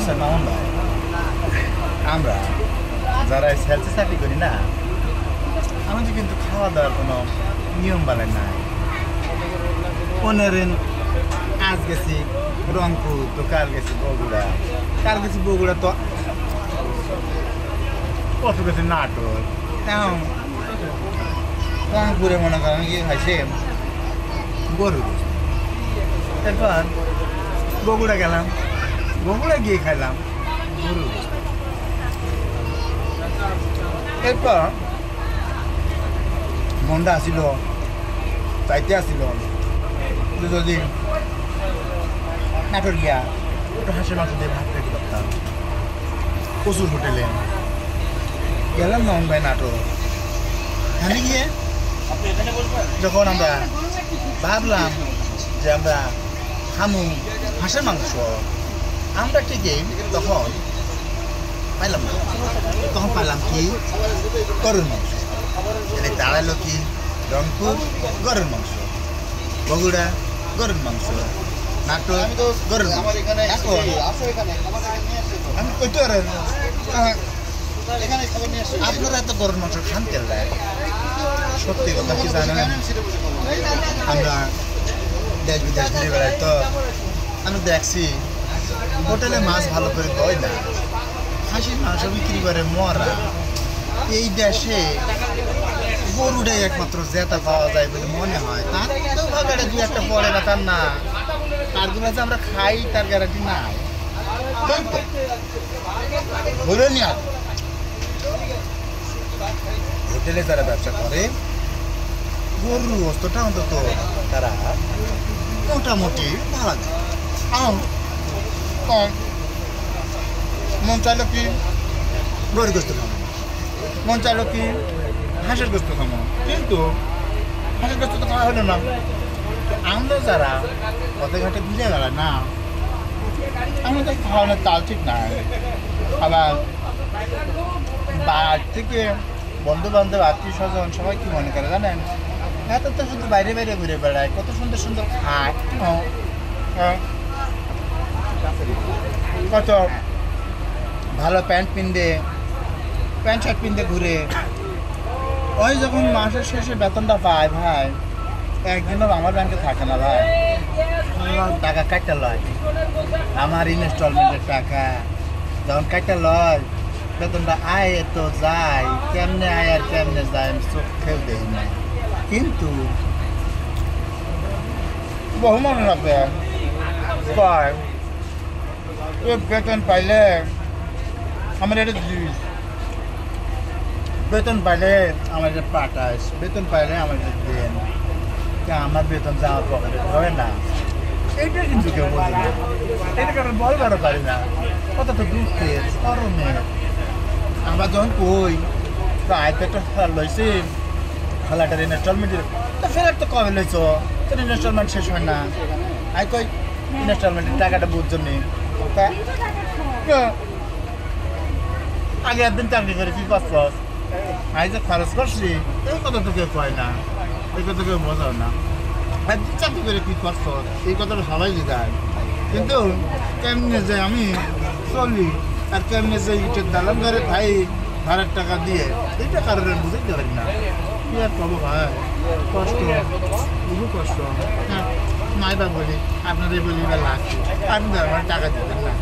বুঝছেন মামুন ভাই, আমরা যারা সেলসে চাকরি করি না, আমাদের কিন্তু খাওয়া দাওয়ার কোনো নিয়ম বালাই নাই। পনেরেন আজ গেছি রংপুর, তো কাল গেছি বগুড়া, কাল গেছি বগুড়া, তো কত গেছি নাটোর, রংপুরে মনে করেন কি খাইছে গরু। এরপর বগুড়া গেলাম, বগুড়া গিয়ে খাইলাম গরু। এরপর মনটা আসিল, চাইতে আসিল যদি নাটোর গিয়া একটু হাঁসের মাংস দিয়ে ভাত খেতে পারতাম। প্রচুর হোটেলে গেলাম মামুন ভাই নাটোর। এখানে গিয়ে যখন আমরা ভাবলাম যে আমরা খামু হাঁসের মাংস, আমরা ঠিকই তখন পাইলাম না। তখন পাইলাম কি গরুর মাংস। এখানে দাঁড়ালো কি রংপুর গরুর মাংস, বগুড়া গরুর মাংস, নাটোর গরুর মাংস। এখন আমি কইতে আপনারা এত গরুর মাংস খান কেন? সত্যি কথা কি জানেন, আমরা দেশ বিদেশ ঘুরে বেড়াই, তো আমি দেখছি হোটেলে মাছ ভালো করে দেয় না, খাসির মাংস বিক্রি করে মরা। এই দেশে গরুটাই একমাত্র জেতা পাওয়া যায় বলে মনে হয়। তার ভাগাটা দু একটা পড়ে না, তার না, তারগুলো যে আমরা খাই তার গ্যারান্টি নাই। বলে নি আর হোটেলে যারা ব্যবসা করে গরুর অস্তটা অন্তত তারা মোটামুটি ভালো দেয়। মন চাইলো কি গরুর গোস্ত খাবো, মন চাইলো কি হাঁসের গোস্ত খাবো, কিন্তু হাঁসের গোস্ত তো খাওয়া হলো না। আমরা যারা পথে ঘাটে ঘুরে গেলাম না, আমাদের খাওয়ানোর তাল ঠিক নাই। আবার বাইরে থেকে বন্ধু বান্ধব আত্মীয় স্বজন সবাই কি মনে করে জানেন, এত তো শুধু বাইরে বাইরে ঘুরে বেড়ায়, কত সুন্দর সুন্দর খায়, কত ভালো প্যান্ট পিনতে, প্যান্ট শার্ট পিনতে ঘুরে। ওই যখন মাসের শেষে বেতনটা পায় ভাই, একদিনও আমার ব্যাংকে থাকে না ভাই, টাকা কাটতে লয়। আমার ইনস্টলমেন্টের টাকা যখন কাটতে লয়, বেতনটা আয় তো যায়, কেমনে আয় আর কেমনে যায় আমি চোখেও দেখি না। কিন্তু বহু মনে রাখবে কয় বেতন পাইলে আমার এটা দিস, বেতন পাইলে আমার এটা পাঠাস, বেতন পাইলে আমার এটা দেন। আমার বেতন যে আমার পকেটে ধরে না, এইটা কিন্তু কেউ বোঝে না। এটা কারণ বলবারও পারি না, কতটা দুঃখের চরমে। আমরা যখন কই তো আয় তো একটা ফেল লইছি, খেলাটার ইনস্টলমেন্টের তো ফেরার তো কবে লইছ, তোর ইনস্টলমেন্ট শেষ হয় না। আয় কই ইনস্টলমেন্টের টাকাটা বুঝছো নি, আগে একদিন চাকরি করে কি করছ, আই যে খরচ করছি এই কথা তো কেউ কয় না, এই কথা কেউ বোঝাও না। একদিন চাকরি করে কি করছ এই কথাটা সবাই যায়, কিন্তু কেমনে যে আমি চলি আর কেমনে যে ইটের দালান ঘরে খাই ভাড়ার টাকা দিয়ে, এইটা কারণে বুঝতে পারি না। কি আর করবো ভাই, কষ্ট, বহু কষ্ট। হ্যাঁ, মাইবা বলি আপনাদের বলি বা লাগছে, আপনি আমার টাকা দিতেন না।